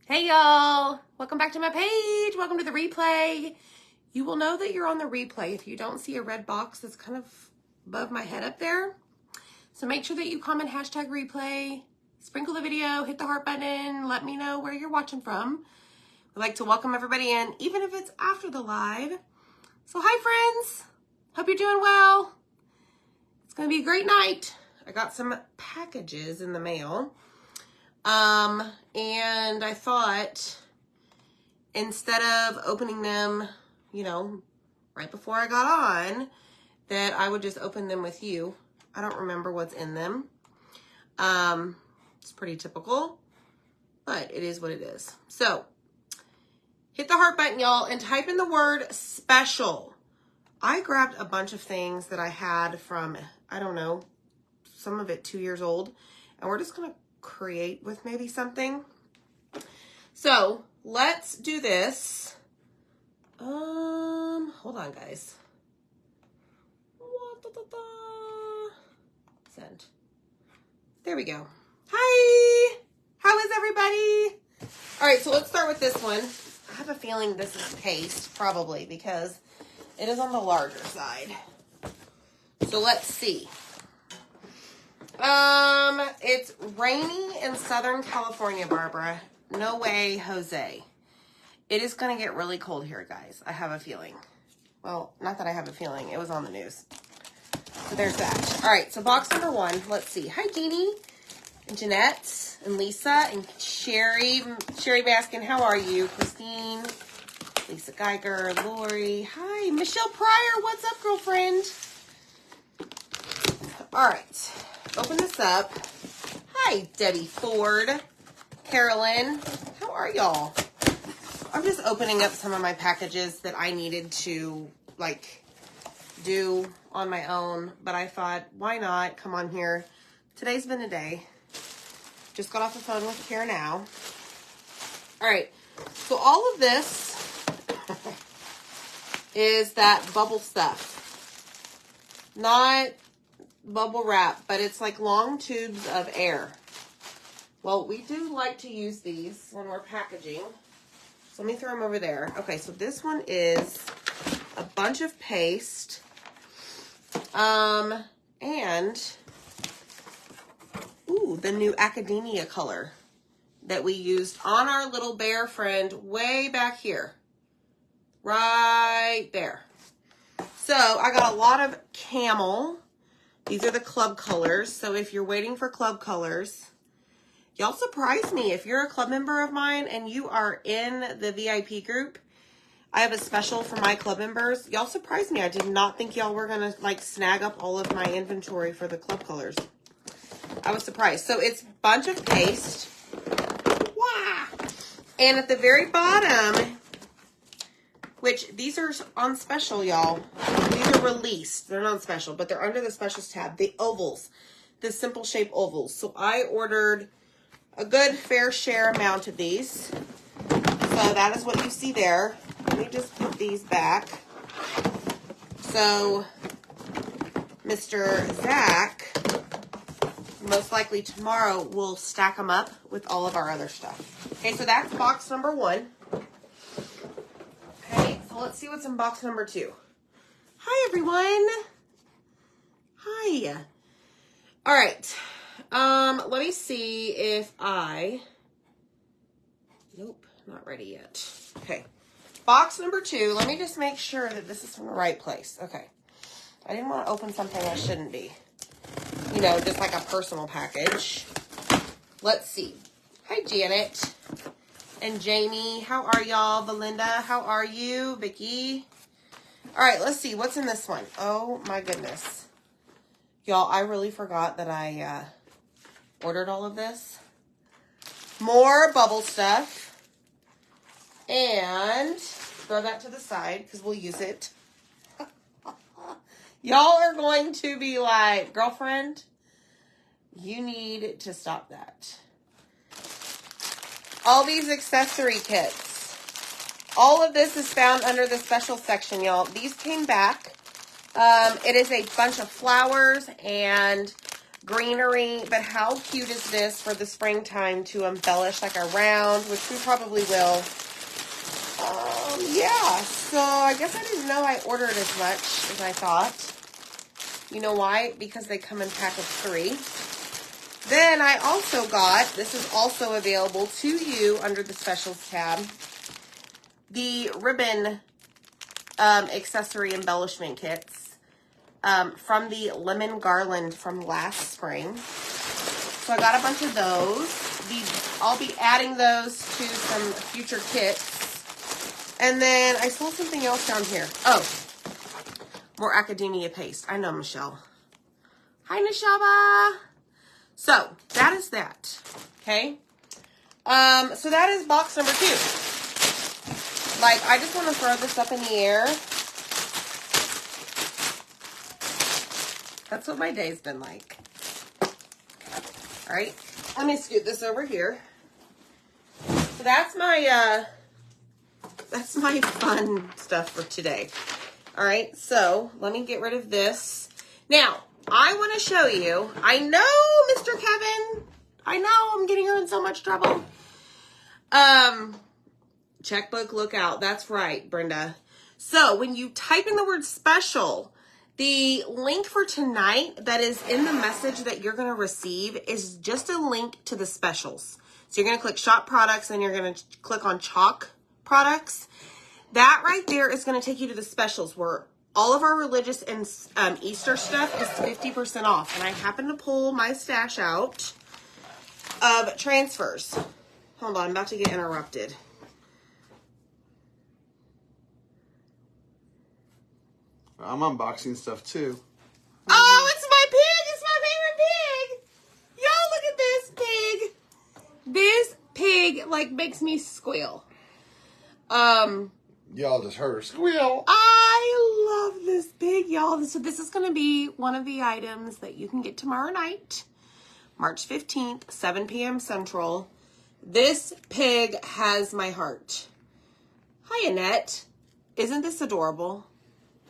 Hey y'all, welcome back to my page. Welcome to the replay. You will know that you're on the replay if you don't see a red box that's kind of above my head up there. So make sure that you comment hashtag replay, sprinkle the video, hit the heart button, let me know where you're watching from. I'd like to welcome everybody in, even if it's after the live. So hi friends, hope you're doing well. It's gonna be a great night. I got some packages in the mail. And I thought instead of opening them, right before I got on, that I would just open them with you. I don't remember what's in them. It's pretty typical, but it is what it is. So hit the heart button, y'all, and type in the word special. I grabbed a bunch of things that I had from, I don't know, some of it 2 years old, and we're just going to create with maybe something. So let's do this. Hold on, guys. Send. There we go. Hi, how is everybody? All right, so let's start with this one. I have a feeling this is paste, probably, because it is on the larger side. So let's see. It's rainy in Southern California, Barbara. No way, Jose. It is going to get really cold here, guys. I have a feeling. Well, not that I have a feeling. It was on the news. So there's that. All right, so box number one. Let's see. Hi, Jeannie, and Jeanette, and Lisa, and Sherry. Sherry Baskin, how are you? Christine, Lisa Geiger, Lori. Hi, Michelle Pryor. What's up, girlfriend? All right. Open this up. Hi, Debbie Ford. Carolyn, how are y'all? I'm just opening up some of my packages that I needed to, do on my own. But I thought, why not? Come on here. Today's been a day. Just got off the phone with Kara now. All right. So all of this is that bubble stuff. Not bubble wrap, but it's like long tubes of air. Well, we do like to use these when we're packaging. So let me throw them over there. Okay, so this one is a bunch of paste. And the new Academia color that we used on our little bear friend way back here. Right there. So I got a lot of camel. These are the club colors. So if you're waiting for club colors, y'all surprise me. If you're a club member of mine and you are in the VIP group, I have a special for my club members. Y'all surprised me. I did not think y'all were going to snag up all of my inventory for the club colors. I was surprised. So it's a bunch of paste. Wow. And at the very bottom, which these are on special, y'all. These are released. They're not special, but they're under the specials tab. The ovals, the simple shape ovals. So I ordered a good fair share amount of these. So that is what you see there. Let me just put these back. So Mr. Zach, most likely tomorrow, will stack them up with all of our other stuff. Okay, so that's box number one. Okay, so let's see what's in box number two. Hi, everyone. Hi. All right. Let me see if nope, not ready yet. Okay. Box number two. Let me just make sure that this is from the right place. Okay. I didn't want to open something I shouldn't be. Just like a personal package. Let's see. Hi, Janet and Jamie. How are y'all? Belinda, how are you? Vicky. All right, let's see. What's in this one? Oh, my goodness. Y'all, I really forgot that I ordered all of this. More bubble stuff. And throw that to the side because we'll use it. Y'all are going to be like, girlfriend, you need to stop that. All these accessory kits. All of this is found under the special section, y'all. These came back. It is a bunch of flowers and greenery. But how cute is this for the springtime to embellish like around, which we probably will. Yeah, so I guess I didn't know I ordered as much as I thought. You know why? Because they come in pack of 3. Then I also got, this is also available to you under the specials tab, the ribbon accessory embellishment kits from the lemon garland from last spring. So I got a bunch of those. I'll be adding those to some future kits. And then I saw something else down here. Oh, more academia paste. I know, Michelle. Hi, Nishaba. So that is that. Okay. So that is box number 2. Like, I just want to throw this up in the air. That's what my day's been like. All right. Let me scoot this over here. So that's my fun stuff for today. All right, so let me get rid of this. Now, I want to show you, I know, Mr. Kevin, I know I'm getting her in so much trouble. Checkbook lookout, that's right, Brenda. So when you type in the word special, the link for tonight that is in the message that you're going to receive is just a link to the specials. So you're going to click shop products and you're going to click on chalk products. That right there is going to take you to the specials where all of our religious and Easter stuff is 50% off. And I happen to pull my stash out of transfers. Hold on, I'm about to get interrupted. I'm unboxing stuff too. Oh, it's my pig! It's my favorite pig! Y'all look at this pig! This pig, like, makes me squeal. Y'all just heard her squeal. I love this pig, y'all. So this is going to be one of the items that you can get tomorrow night, March 15th, 7 p.m. Central. This pig has my heart. Hi, Annette. Isn't this adorable?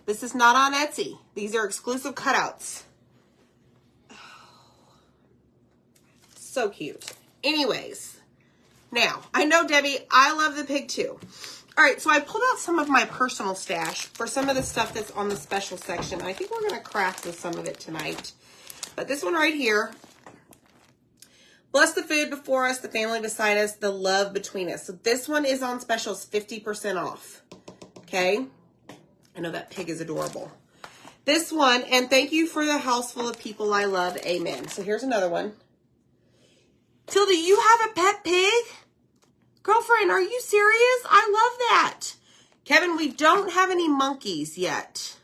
This is not on Etsy. These are exclusive cutouts. Oh, so cute. Anyways, now, I know, Debbie, I love the pig too. All right, so I pulled out some of my personal stash for some of the stuff that's on the special section. I think we're going to craft with some of it tonight. But this one right here, bless the food before us, the family beside us, the love between us. So this one is on specials, 50% off. Okay? I know that pig is adorable. This one, and thank you for the house full of people I love. Amen. So here's another one. Tilda, you have a pet pig? Girlfriend, are you serious? I love that. Kevin, we don't have any monkeys yet.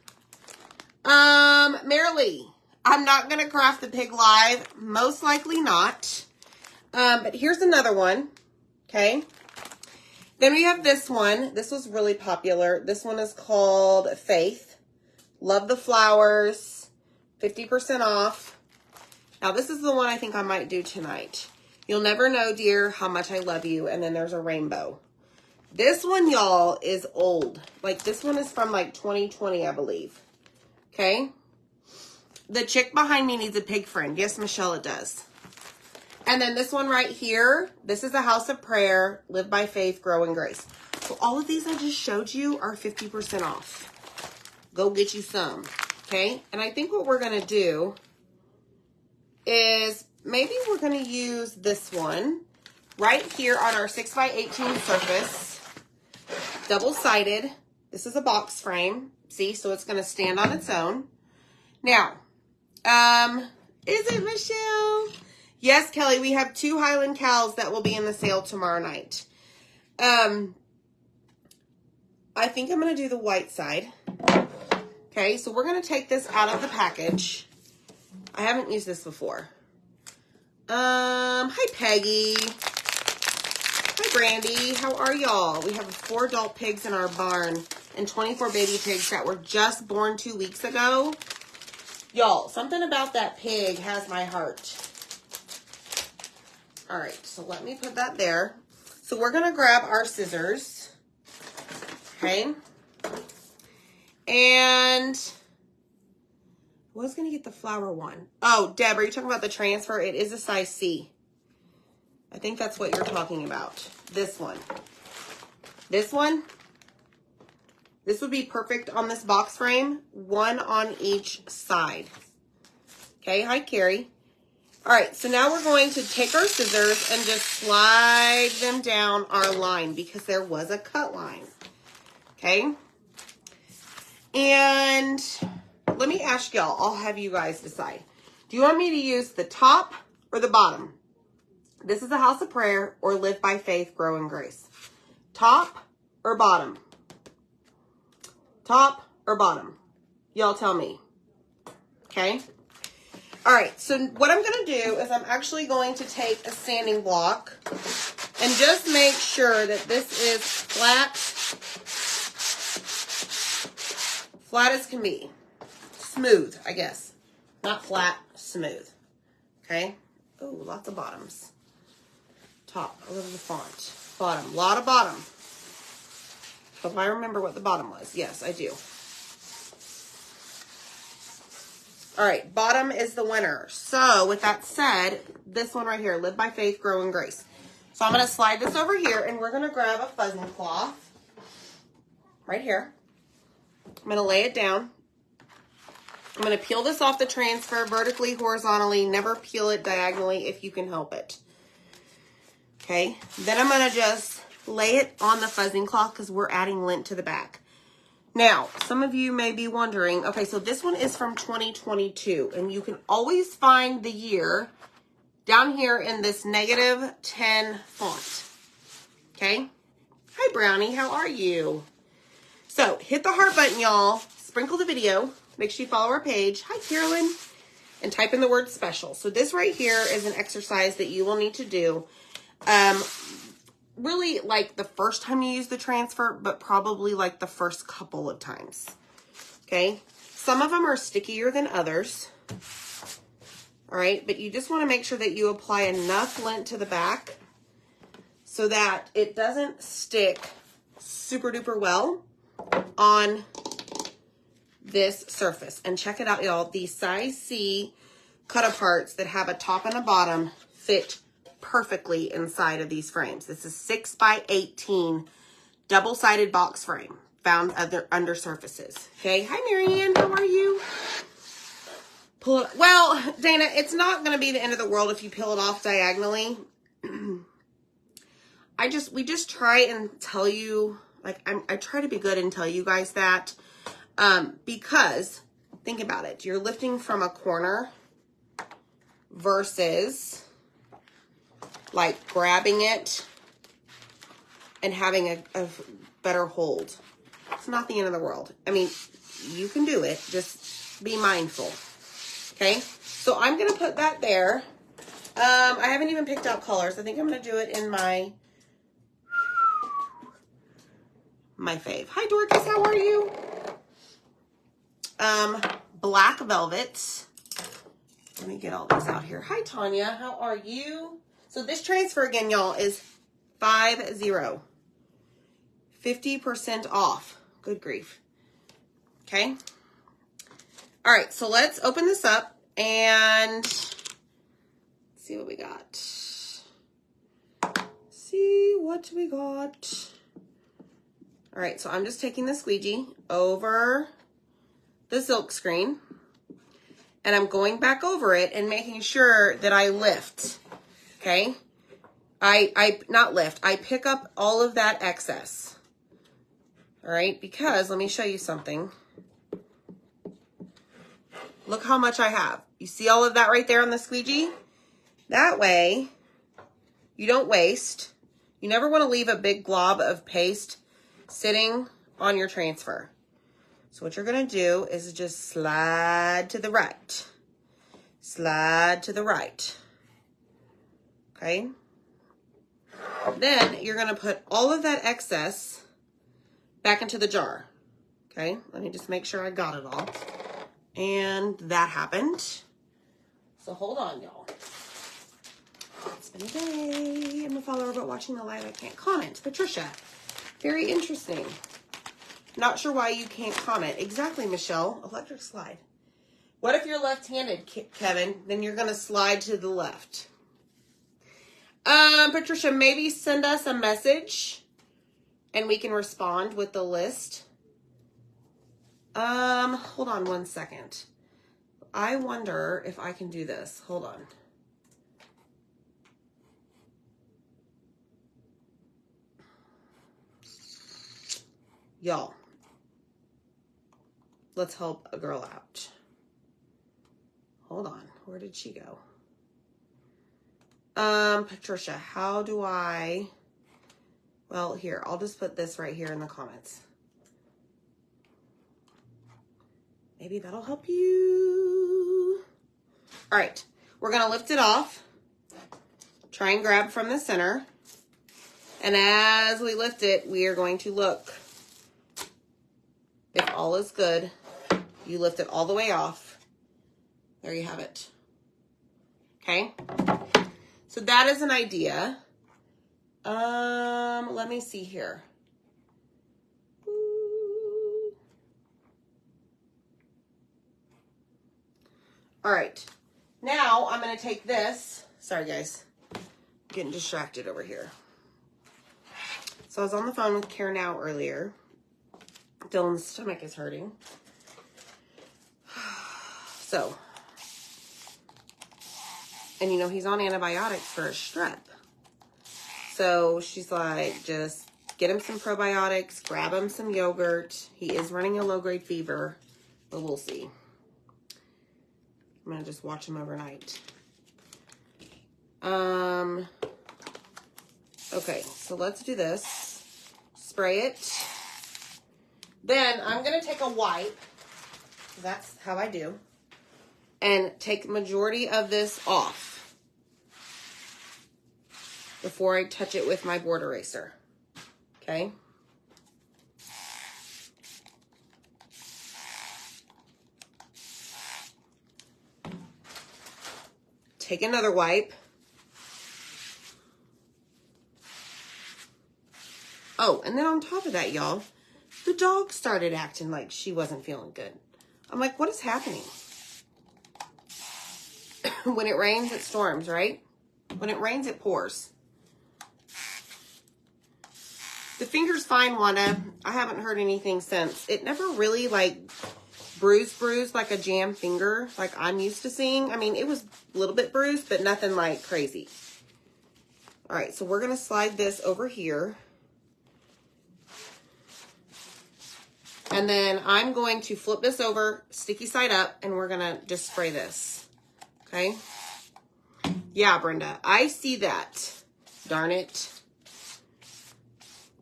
Marilee, I'm not going to craft the pig live. Most likely not. But here's another one. Okay. Then we have this one. This was really popular. This one is called Faith. Love the flowers. 50% off. Now, this is the one I think I might do tonight. You'll never know, dear, how much I love you. And then there's a rainbow. This one, y'all, is old. Like, this one is from, like, 2020, I believe. Okay? The chick behind me needs a pig friend. Yes, Michelle, it does. And then this one right here, this is a house of prayer. Live by faith, grow in grace. So all of these I just showed you are 50% off. Go get you some. Okay? And I think what we're going to do is maybe we're going to use this one right here on our 6x18 surface. Double-sided. This is a box frame. See? So it's going to stand on its own. Now, is it Michelle? Yes, Kelly, we have 2 Highland cows that will be in the sale tomorrow night. I think I'm going to do the white side. Okay, so we're going to take this out of the package. I haven't used this before. Hi, Peggy. Hi, Brandy. How are y'all? We have 4 adult pigs in our barn and 24 baby pigs that were just born 2 weeks ago. Y'all, something about that pig has my heart. All right, so let me put that there. So we're going to grab our scissors. Okay. And was going to get the flower one. Oh, Deb, are you talking about the transfer? It is a size C. I think that's what you're talking about. This one. This one. This would be perfect on this box frame. One on each side. Okay, hi, Carrie. All right, so now we're going to take our scissors and just slide them down our line because there was a cut line. Okay. And let me ask y'all, I'll have you guys decide. Do you want me to use the top or the bottom? This is a house of prayer or live by faith, grow in grace. Top or bottom? Top or bottom? Y'all tell me. Okay. All right. So what I'm going to do is I'm actually going to take a sanding block and just make sure that this is flat as can be. Smooth, I guess. Not flat, smooth. Okay. Oh, lots of bottoms. Top, a little of the font. Bottom, lot of bottom. Hope I remember what the bottom was. Yes, I do. All right, bottom is the winner. So with that said, this one right here, live by faith, grow in grace. So I'm going to slide this over here and we're going to grab a fuzzing cloth right here. I'm going to lay it down. I'm going to peel this off the transfer vertically, horizontally. Never peel it diagonally if you can help it. Okay, then I'm going to just lay it on the fuzzing cloth because we're adding lint to the back. Now, some of you may be wondering, okay, so this one is from 2022, and you can always find the year down here in this -10 font. Okay? Hi, Brownie, how are you? So, hit the heart button, y'all. Sprinkle the video. Make sure you follow our page. Hi, Carolyn. And type in the word special. So, this right here is an exercise that you will need to do. Really like the first time you use the transfer, but probably like the first couple of times. Okay. Some of them are stickier than others. All right. But you just want to make sure that you apply enough lint to the back so that it doesn't stick super duper well on this surface. And check it out, y'all. The size C cut-aparts that have a top and a bottom fit perfectly inside of these frames. This is 6x18 double-sided box frame found under surfaces. Okay. Hi, Marianne. How are you? Pull it. Well, Dana, it's not going to be the end of the world if you peel it off diagonally. We just try and tell you, like, I try to be good and tell you guys that, because think about it. You're lifting from a corner versus like grabbing it and having a better hold. It's not the end of the world. I mean, you can do it. Just be mindful. Okay. So I'm going to put that there. I haven't even picked out colors. I think I'm going to do it in my fave. Hi, Dorcas. How are you? Black velvet. Let me get all these out here. Hi, Tanya. How are you? So this transfer again, y'all, is 50. 50% off. Good grief. Okay. All right. So let's open this up and see what we got. See what we got. All right. So I'm just taking the squeegee over the silk screen and I'm going back over it and making sure that I lift. Okay, not lift, I pick up all of that excess. All right, because let me show you something. Look how much I have. You see all of that right there on the squeegee? That way, you don't waste. You never want to leave a big glob of paste sitting on your transfer. So what you're going to do is just slide to the right. Slide to the right. Okay. Then you're going to put all of that excess back into the jar. Okay. Let me just make sure I got it all. And that happened. So hold on, y'all. It's been a day. I'm a follower, but watching the live, I can't comment. Patricia. Very interesting. Not sure why you can't comment. Exactly, Michelle. Electric slide. What if you're left-handed, Kevin? Then you're going to slide to the left. Patricia, maybe send us a message and we can respond with the list. Hold on one second. I wonder if I can do this. Hold on. Y'all, let's help a girl out. Hold on. Where did she go? Patricia, how do I... Well, here, I'll just put this right here in the comments. Maybe that'll help you. All right, we're going to lift it off. Try and grab from the center. And as we lift it, we are going to look. If all is good, you lift it all the way off. There you have it. Okay? So that is an idea. Let me see here. All right. Now I'm going to take this. Sorry, guys. Getting distracted over here. So I was on the phone with Care Now earlier. Dylan's stomach is hurting. So, and you know, he's on antibiotics for a strep. So she's like, just get him some probiotics, grab him some yogurt. He is running a low-grade fever, but we'll see. I'm going to just watch him overnight. Okay, so let's do this. Spray it. Then I'm going to take a wipe. That's how I do. And take the majority of this off before I touch it with my board eraser. Okay? Take another wipe. Oh, and then on top of that, y'all, the dog started acting like she wasn't feeling good. I'm like, what is happening? When it rains, it storms, right? When it rains, it pours. The finger's fine, Wanda. I haven't heard anything since. It never really, like, bruised like a jam finger like I'm used to seeing. I mean, it was a little bit bruised, but nothing, like, crazy. All right, so we're going to slide this over here. And then I'm going to flip this over, sticky side up, and we're going to just spray this. Okay? Yeah, Brenda, I see that. Darn it.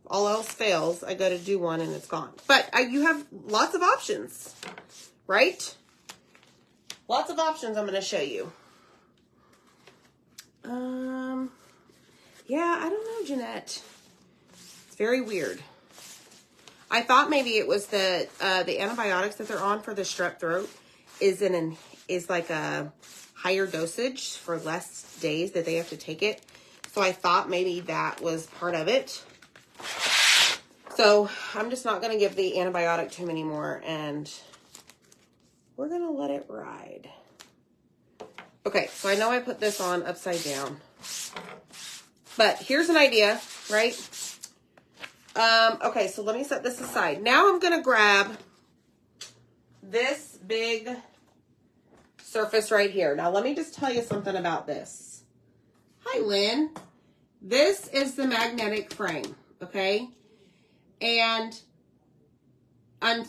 All else fails, I got to do one and it's gone. But you have lots of options, right? Lots of options I'm going to show you. Yeah, I don't know, Jeanette. It's very weird. I thought maybe it was the antibiotics that they're on for the strep throat is like a higher dosage for less days that they have to take it. So I thought maybe that was part of it. So I'm just not going to give the antibiotic to him anymore, and we're going to let it ride. Okay, so I know I put this on upside down, but here's an idea, right? Okay, so let me set this aside. Now I'm going to grab this big surface right here. Now let me just tell you something about this. Hi, Lynn. This is the magnetic frame, okay? And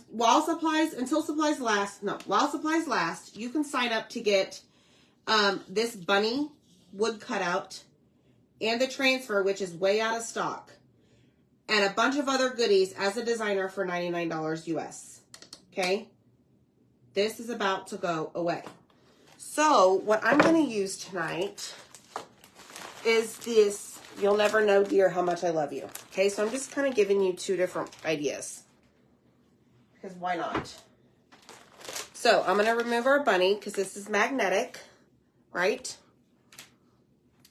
while supplies last, you can sign up to get this bunny wood cutout and the transfer, which is way out of stock, and a bunch of other goodies as a designer for $99 US. Okay? This is about to go away. So what I'm going to use tonight is this. You'll never know, dear, how much I love you. Okay, so I'm just kind of giving you two different ideas. Because why not? So I'm going to remove our bunny because this is magnetic, right?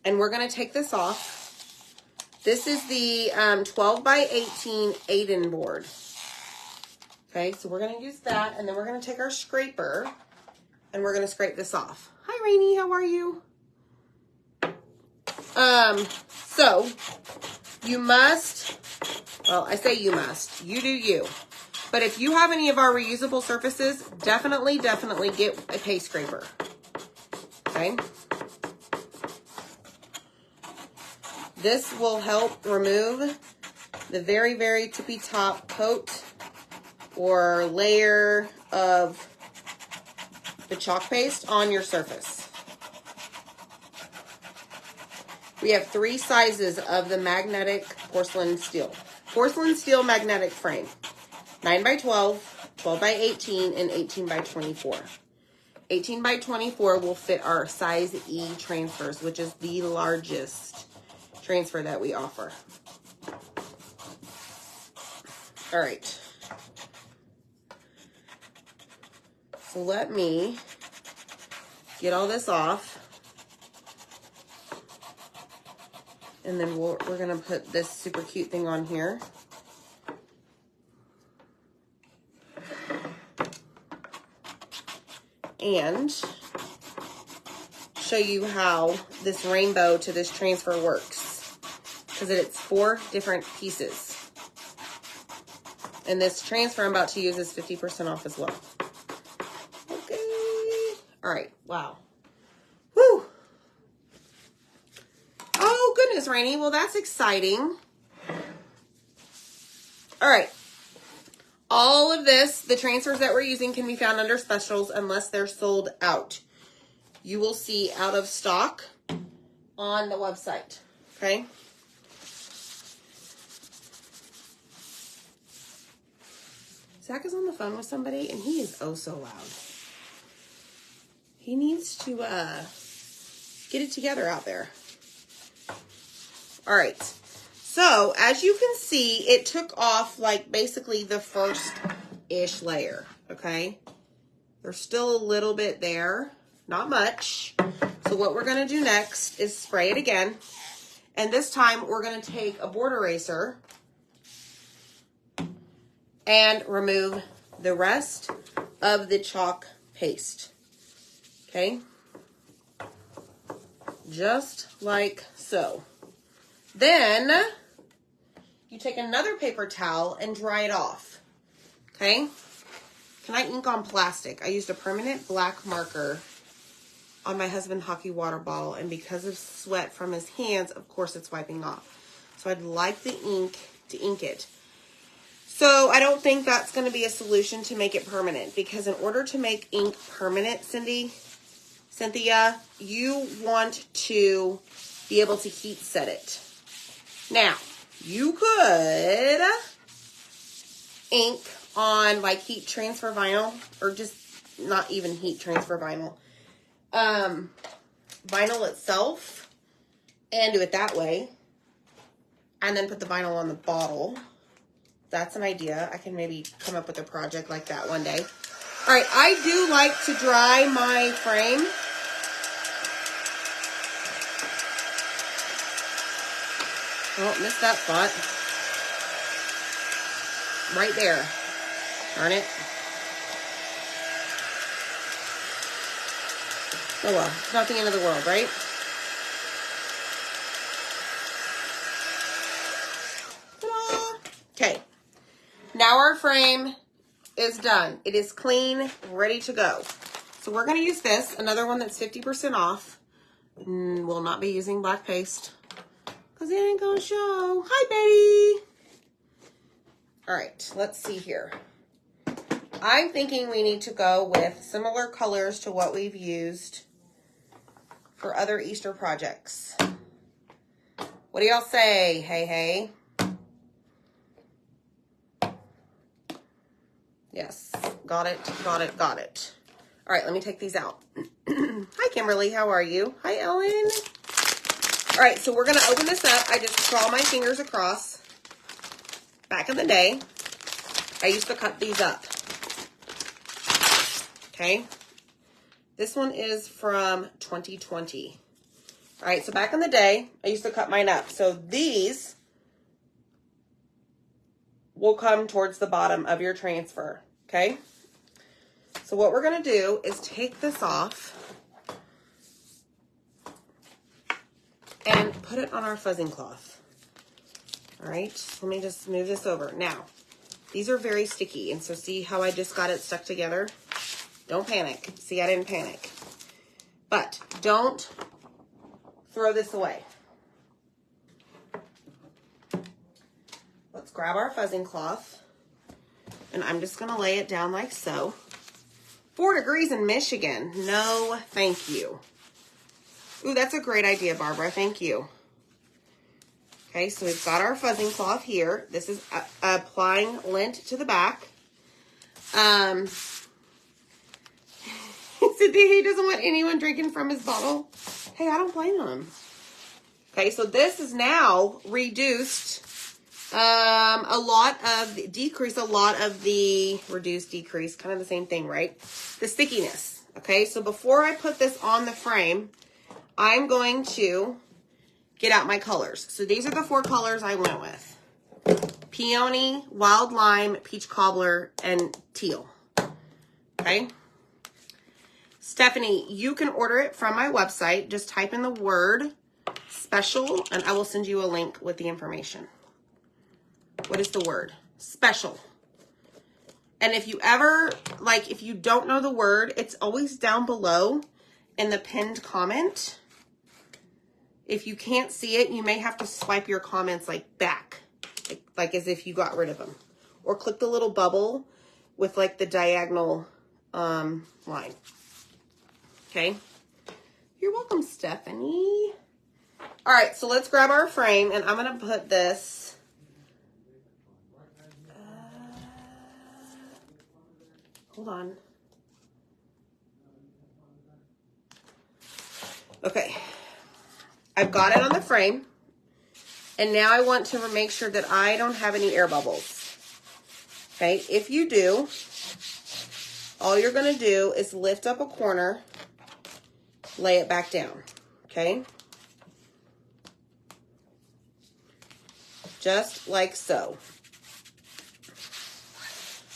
And we're going to take this off. This is the 12 by 18 Aiden board. Okay, so we're going to use that. And then we're going to take our scraper. and we're going to scrape this off. Hi, Rainy. How are you? So you must, well, I say you must. You do you. But if you have any of our reusable surfaces, definitely get a paste scraper. Okay? This will help remove the very, very tippy top coat or layer of the chalk paste on your surface. We have 3 sizes of the magnetic porcelain steel. Porcelain steel magnetic frame. 9 by 12, 12 by 18, and 18 by 24. 18 by 24 will fit our size E transfers, which is the largest transfer that we offer. All right. So let me get all this off. And then we're going to put this super cute thing on here. And show you how this rainbow to this transfer works. Because it's 4 different pieces. And this transfer I'm about to use is 50% off as well. Okay. All right. Wow. Woo. Oh, goodness, Rainy. Well, that's exciting. All right. All of this, the transfers that we're using can be found under specials unless they're sold out. You will see out of stock on the website. Okay. Zach is on the phone with somebody and he is oh so loud. He needs to get it together out there. All right. So, as you can see, it took off like basically the first-ish layer, okay? There's still a little bit there, not much. So what we're going to do next is spray it again. And this time we're going to take a board eraser and remove the rest of the chalk paste, okay? Just like so. Then you take another paper towel and dry it off, okay? Can I ink on plastic? I used a permanent black marker on my husband's hockey water bottle, and because of sweat from his hands, of course it's wiping off. So I'd like the ink to ink it. So I don't think that's going to be a solution to make it permanent, because in order to make ink permanent, Cynthia, you want to be able to heat set it. Now, you could ink on like heat transfer vinyl, or just not even heat transfer vinyl. Vinyl itself, and do it that way. And then put the vinyl on the bottle. That's an idea. I can maybe come up with a project like that one day. All right, I do like to dry my frame. Oh, missed that spot. Right there. Darn it. Oh well, it's not the end of the world, right? Ta-da! Okay. Now our frame is done. It is clean, ready to go. So we're going to use this, another one that's 50% off. We'll not be using black paste, because it ain't gonna show. Hi, Betty. All right, let's see here. I'm thinking we need to go with similar colors to what we've used for other Easter projects. What do y'all say? Hey. Yes, got it. All right, let me take these out. Hi, Kimberly, how are you? Hi, Ellen. All right, so we're going to open this up. I just crawl my fingers across. Back in the day, I used to cut these up. Okay. This one is from 2020. All right, so back in the day, I used to cut mine up. So these will come towards the bottom of your transfer, okay? So what we're gonna do is take this off and put it on our fuzzing cloth. All right, let me just move this over. Now, these are very sticky, and so see how I just got it stuck together? Don't panic. See, I didn't panic. But don't throw this away. Let's grab our fuzzing cloth, and I'm just gonna lay it down like so. 4 degrees in Michigan. No, thank you. Ooh, that's a great idea, Barbara. Thank you. Okay, so we've got our fuzzing cloth here. This is applying lint to the back. He doesn't want anyone drinking from his bottle. Hey, I don't blame him. Okay, so this is now reduced a lot of the reduced, decrease, kind of the same thing, right? The stickiness. Okay, so before I put this on the frame, I'm going to get out my colors. So these are the 4 colors I went with. Peony, Wild Lime, Peach Cobbler, and Teal. Okay. Stephanie, you can order it from my website. Just type in the word special, and I will send you a link with the information. What is the word? Special. And if you ever, like, if you don't know the word, it's always down below in the pinned comment. If you can't see it, you may have to swipe your comments like back, like as if you got rid of them. Or click the little bubble with like the diagonal line. Okay. You're welcome, Stephanie. All right, so let's grab our frame, and I'm going to put this. Hold on. Okay. I've got it on the frame, and now I want to make sure that I don't have any air bubbles. Okay, if you do, all you're going to do is lift up a corner, lay it back down, okay? Just like so.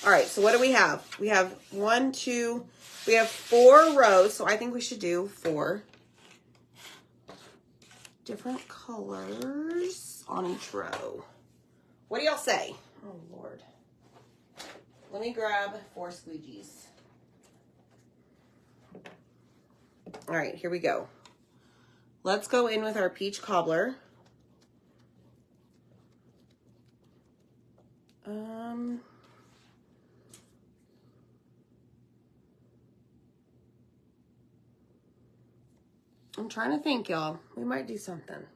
All right, so what do we have? We have 1, 2, we have 4 rows, so I think we should do 4 different colors on each row. What do y'all say? Oh, Lord. Let me grab 4 squeegees. All right, here we go. Let's go in with our Peach Cobbler. I'm trying to think, y'all. We might do something.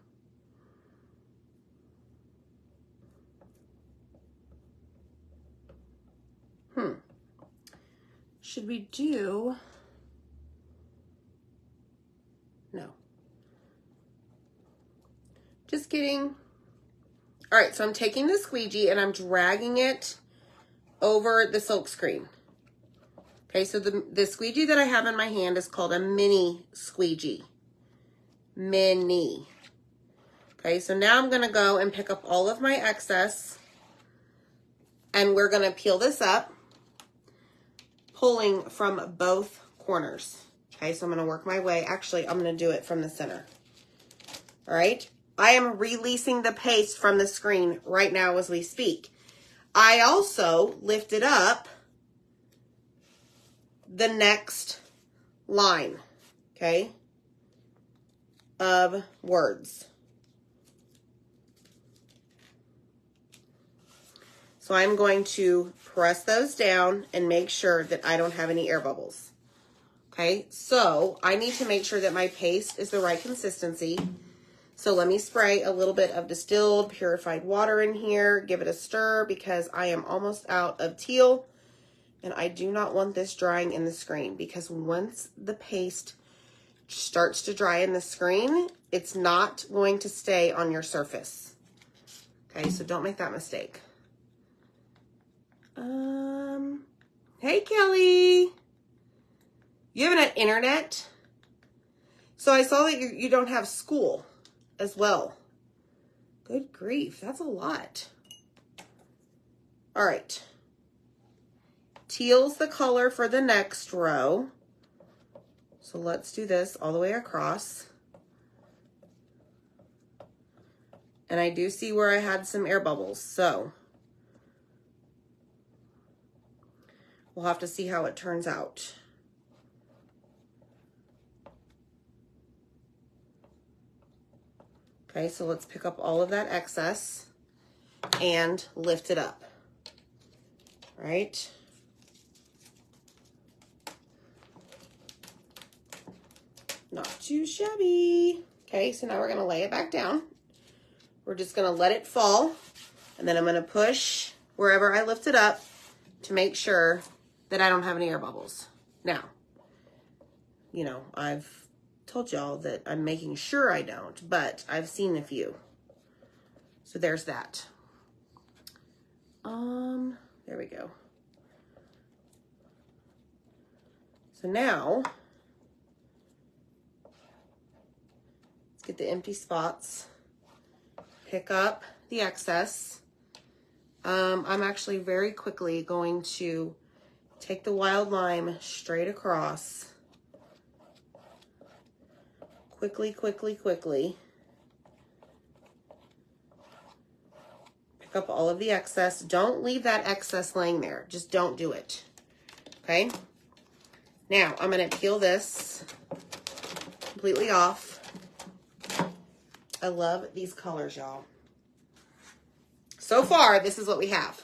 Should we do... No. Just kidding. All right, so I'm taking the squeegee and I'm dragging it over the silk screen. Okay, so the squeegee that I have in my hand is called a mini squeegee. Mini. Okay, so now I'm gonna go and pick up all of my excess, and we're gonna peel this up, pulling from both corners. Okay, so I'm gonna work my way. Actually, I'm gonna do it from the center. All right, I am releasing the paste from the screen right now as we speak. I also lifted up the next line, okay, of words. So I'm going to press those down and make sure that I don't have any air bubbles. Okay, so I need to make sure that my paste is the right consistency. So let me spray a little bit of distilled purified water in here, give it a stir because I am almost out of teal and I do not want this drying in the screen because once the paste starts to dry in the screen, it's not going to stay on your surface. Okay, so don't make that mistake. Hey Kelly, you have an internet? So I saw that you don't have school as well. Good grief, that's a lot. All right. Teal's the color for the next row. So let's do this all the way across. And I do see where I had some air bubbles, so we'll have to see how it turns out. Okay, so let's pick up all of that excess and lift it up, right? Not too shabby. Okay, so now we're gonna lay it back down. We're just gonna let it fall, and then I'm gonna push wherever I lift it up to make sure that I don't have any air bubbles. Now, you know, I've told y'all that I'm making sure I don't, but I've seen a few. So there's that. There we go. So now, let's get the empty spots, pick up the excess. I'm actually very quickly going to take the wild lime straight across. Quickly, quickly, quickly. Pick up all of the excess. Don't leave that excess laying there. Just don't do it. Okay? Now, I'm going to peel this completely off. I love these colors, y'all. So far, this is what we have.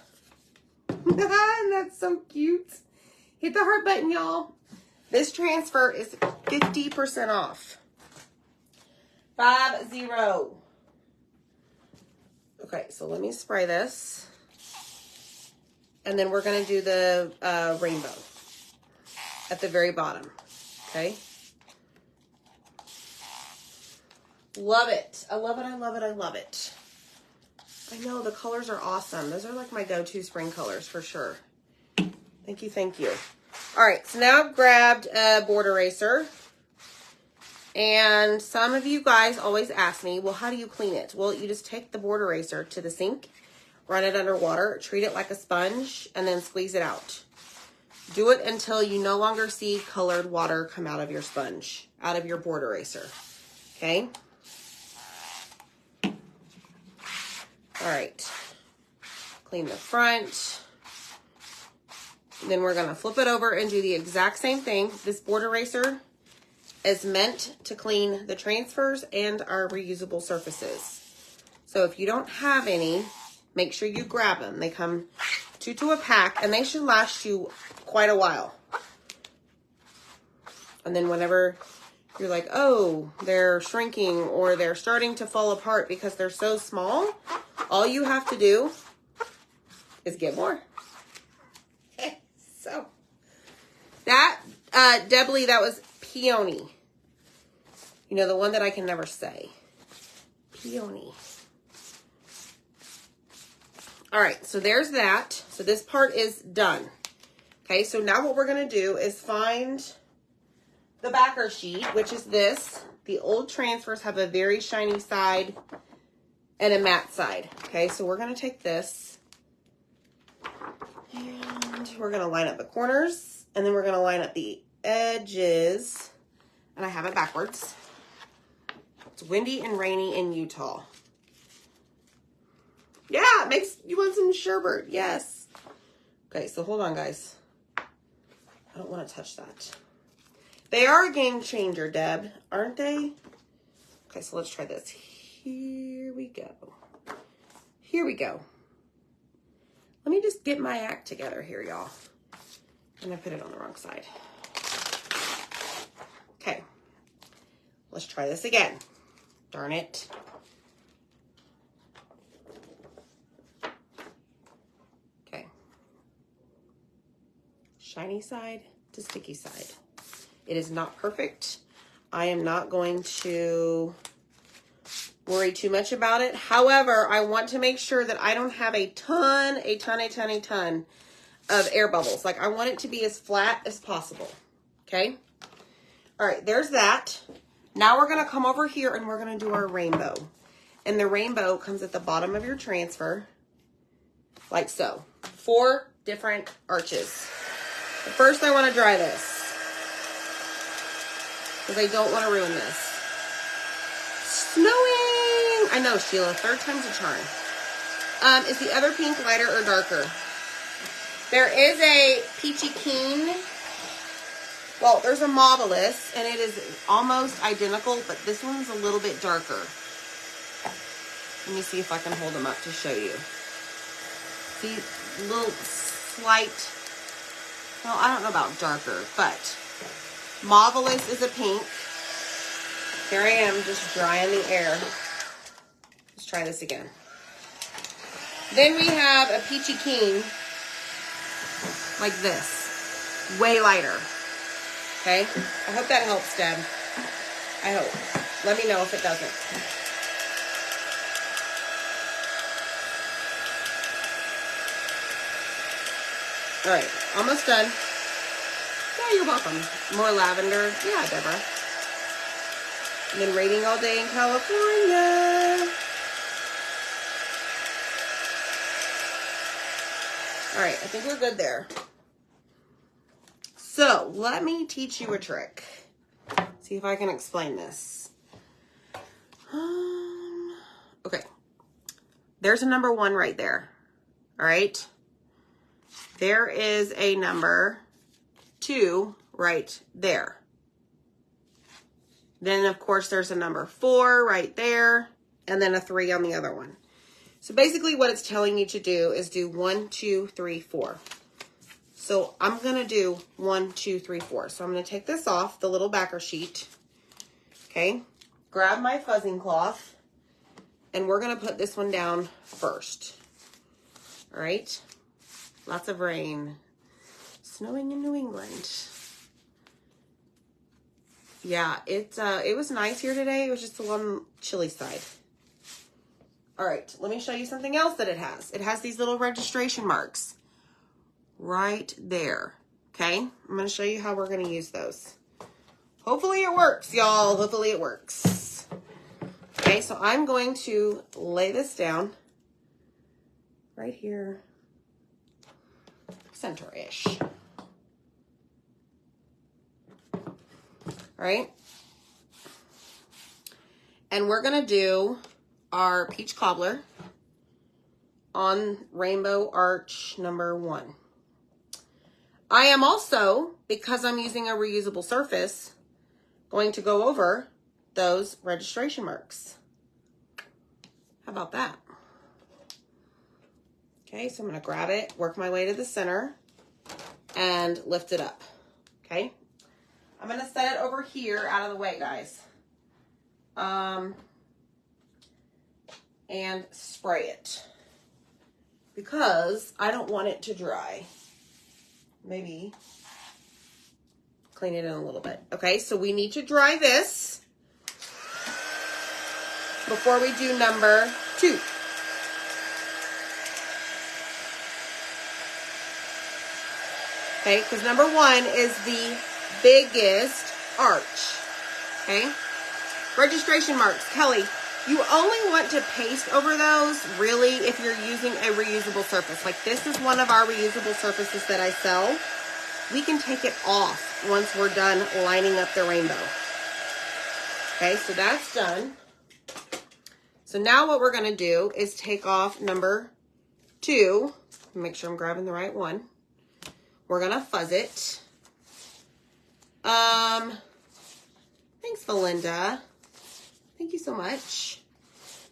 That's so cute. Hit the heart button, y'all. This transfer is 50% off. 50. Okay, so let me spray this. And then we're going to do the rainbow at the very bottom. Okay? Love it. I love it. I love it. I love it. I know the colors are awesome. Those are like my go-to spring colors for sure. Thank you. Thank you. All right. So now I've grabbed a board eraser. And some of you guys always ask me, well, how do you clean it? Well, you just take the board eraser to the sink, run it under water, treat it like a sponge, and then squeeze it out. Do it until you no longer see colored water come out of your sponge, out of your board eraser. Okay? All right. Clean the front. Then we're going to flip it over and do the exact same thing. This board eraser is meant to clean the transfers and our reusable surfaces. So if you don't have any, make sure you grab them. They come 2 to a pack, and they should last you quite a while. And then whenever you're like, oh, they're shrinking or they're starting to fall apart because they're so small, all you have to do is get more. So that, Debly, that was peony. You know, the one that I can never say. Peony. All right, so there's that. So this part is done. Okay, so now what we're going to do is find the backer sheet, which is this. The old transfers have a very shiny side and a matte side. Okay, so we're going to take this and we're going to line up the corners, and then we're going to line up the edges, and I have it backwards. It's windy and rainy in Utah. Yeah, it makes you want some sherbet. Yes. Okay, so hold on, guys. I don't want to touch that. They are a game changer, Deb, aren't they? Okay, so let's try this. Here we go. Here we go. Let me just get my act together here, y'all. And I put it on the wrong side. Okay. Let's try this again. Darn it. Okay. Shiny side to sticky side. It is not perfect. I am not going to worry too much about it. However, I want to make sure that I don't have a ton of air bubbles. Like, I want it to be as flat as possible. Okay? All right, there's that. Now we're going to come over here and we're going to do our rainbow. And the rainbow comes at the bottom of your transfer, like so. 4 different arches. But first I want to dry this. Because I don't want to ruin this. Snowing! I know, Sheila. Third time's a charm. Is the other pink lighter or darker? There is a Peachy Keen. Well, there's a Mauvelous, and it is almost identical, but this one's a little bit darker. Let me see if I can hold them up to show you. See, little slight, well, I don't know about darker, but Mauvelous is a pink. Here I am, just drying the air. Let's try this again. Then we have a Peachy Keen, like this, way lighter. Okay, I hope that helps, Deb. I hope. Let me know if it doesn't. All right, almost done. Yeah, you're welcome. More lavender. Yeah, Deborah. Been raining all day in California. All right, I think we're good there. So, let me teach you a trick. See if I can explain this. Okay. There's a number 1 right there. All right. There is a number 2 right there. Then, of course, there's a number 4 right there. And then a 3 on the other one. So, basically, what it's telling you to do is do 1, 2, 3, 4. So I'm going to do 1, 2, 3, 4. So I'm going to take this off, the little backer sheet. Okay. Grab my fuzzing cloth. And we're going to put this one down first. All right. Lots of rain. Snowing in New England. Yeah, it was nice here today. It was just a little chilly side. All right. Let me show you something else that it has. It has these little registration marks. Right there. Okay, I'm going to show you how we're going to use those. Hopefully it works, y'all. Hopefully it works. Okay, so I'm going to lay this down right here, center-ish. All right. And we're going to do our peach cobbler on Rainbow Arch number 1. I am also, because I'm using a reusable surface, going to go over those registration marks. How about that? Okay, so I'm going to grab it, work my way to the center, and lift it up. Okay? I'm going to set it over here out of the way, guys. And spray it. Because I don't want it to dry. Maybe clean it in a little bit. Okay, so we need to dry this before we do number 2. Okay, because number 1 is the biggest arch. Okay, registration marks. Kelly, you only want to paste over those, really, if you're using a reusable surface. Like this is one of our reusable surfaces that I sell. We can take it off once we're done lining up the rainbow. Okay, so that's done. So now what we're going to do is take off number 2. Make sure I'm grabbing the right one. We're going to fuzz it. Thanks, Belinda. Thank you so much.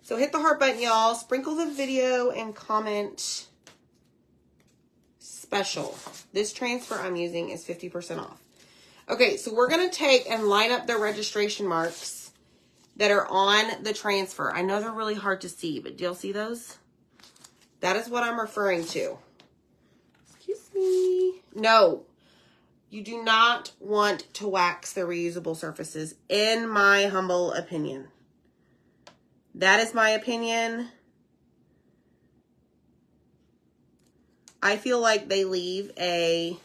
So hit the heart button, y'all. Sprinkle the video and comment special. This transfer I'm using is 50% off. Okay, so we're going to take and line up the registration marks that are on the transfer. I know they're really hard to see, but do y'all see those? That is what I'm referring to. Excuse me. No, you do not want to wax the reusable surfaces, in my humble opinion. That is my opinion. I feel like they leave a,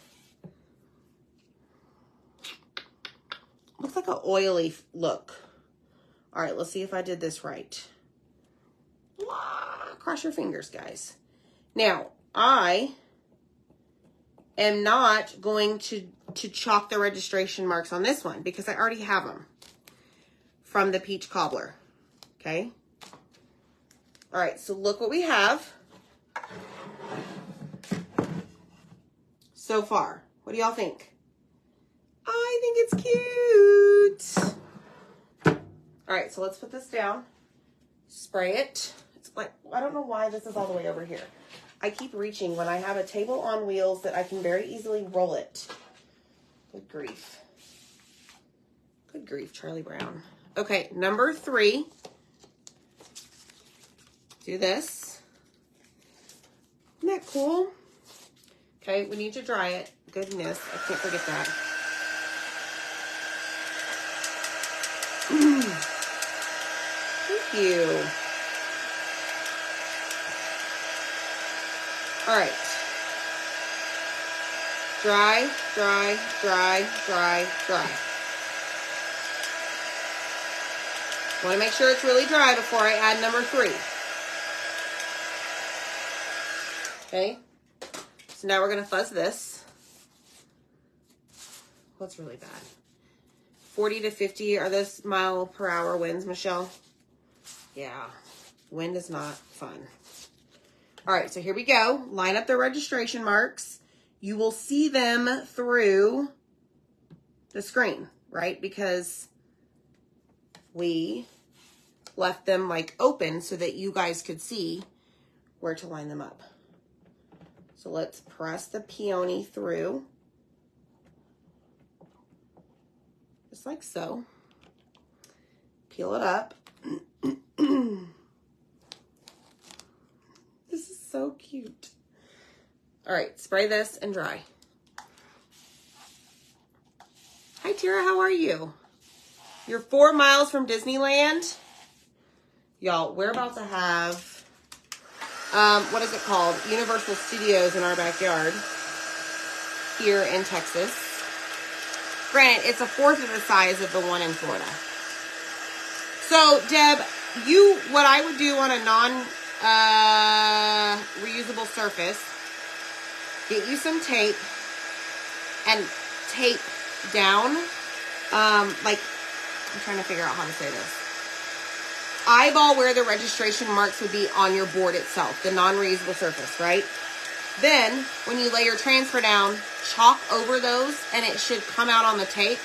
looks like an oily look. All right, let's see if I did this right. Cross your fingers, guys. Now, I am not going to chalk the registration marks on this one because I already have them from the Peach Cobbler. Okay. All right, so look what we have so far. What do y'all think? I think it's cute. All right, so let's put this down. Spray it. It's like, I don't know why this is all the way over here. I keep reaching when I have a table on wheels that I can very easily roll it. Good grief. Good grief, Charlie Brown. Okay, number 3. Do this. Isn't that cool? Okay, we need to dry it. Goodness, I can't forget that. Thank you. All right. Dry, dry, dry, dry, dry. Want to make sure it's really dry before I add number 3. Okay. So now we're going to fuzz this. What's really bad? 40 to 50 are those mile-per-hour winds, Michelle? Yeah. Wind is not fun. All right, so here we go. Line up the registration marks. You will see them through the screen, right? Because we left them like open so that you guys could see where to line them up. So let's press the peony through. Just like so. Peel it up. This is so cute. All right, spray this and dry. Hi, Tara, how are you? You're 4 miles from Disneyland. Y'all, we're about to have, what is it called? Universal Studios in our backyard here in Texas. Granted, it's a 1/4 of the size of the one in Florida. So, Deb, what I would do on a non-reusable surface, get you some tape and tape down, like, I'm trying to figure out how to say this. Eyeball where the registration marks would be on your board itself, the non-reusable surface, right? Then, when you lay your transfer down, chalk over those, and it should come out on the tape,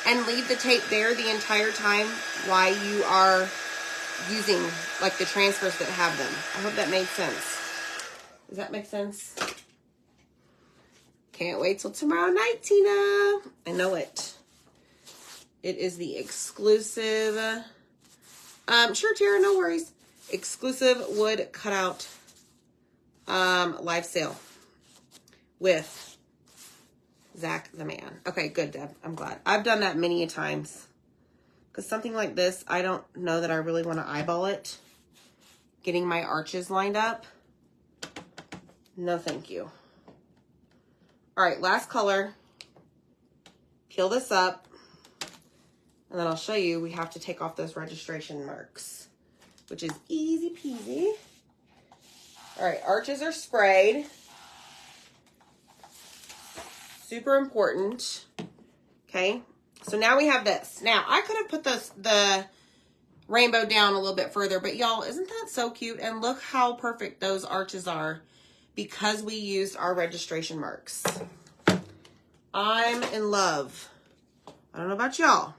and leave the tape there the entire time while you are using, like, the transfers that have them. I hope that made sense. Does that make sense? Can't wait till tomorrow night, Tina. I know it. It is the exclusive... sure, Tara, no worries. Exclusive wood cutout live sale with Zach the Man. Okay, good, Deb. I'm glad. I've done that many times. Because something like this, I don't know that I really want to eyeball it. Getting my arches lined up. No, thank you. All right, last color. Peel this up. And then I'll show you, we have to take off those registration marks, which is easy peasy. All right, arches are sprayed. Super important. Okay, so now we have this. Now, I could have put the rainbow down a little bit further, but y'all, isn't that so cute? And look how perfect those arches are because we used our registration marks. I'm in love. I don't know about y'all.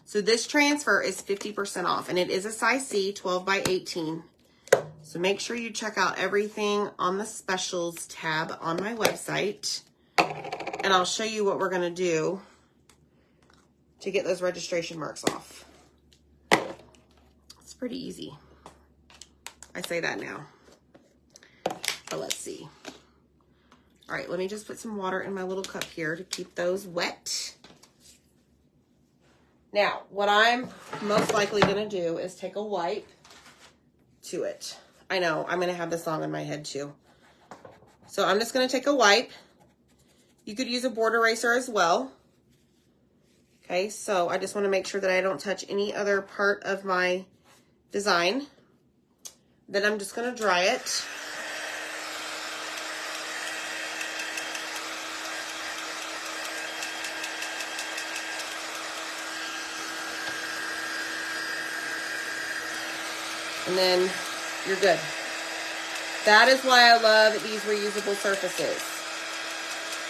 So this transfer is 50% off, and it is a size C, 12 by 18. So make sure you check out everything on the specials tab on my website, and I'll show you what we're going to do to get those registration marks off. It's pretty easy. I say that now, but let's see. All right, let me just put some water in my little cup here to keep those wet. Now, what I'm most likely going to do is take a wipe to it. I know, I'm going to have this song in my head too. So I'm just going to take a wipe. You could use a board eraser as well. Okay, so I just want to make sure that I don't touch any other part of my design. Then I'm just going to dry it. And then you're good. That is why I love these reusable surfaces.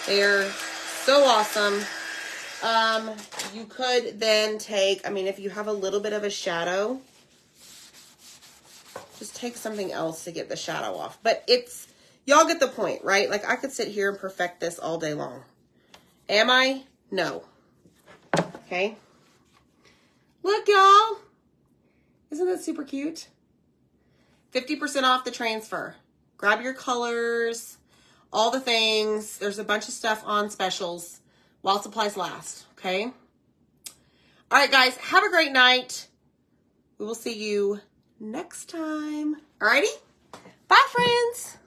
They're so awesome. You could then take, I mean, if you have a little bit of a shadow, just take something else to get the shadow off. But it's, y'all get the point, right? Like I could sit here and perfect this all day long. Am I? No. Okay. Look, y'all. Isn't that super cute? 50% off the transfer. Grab your colors, all the things. There's a bunch of stuff on specials while supplies last, okay? All right, guys, have a great night. We will see you next time. All righty? Bye, friends.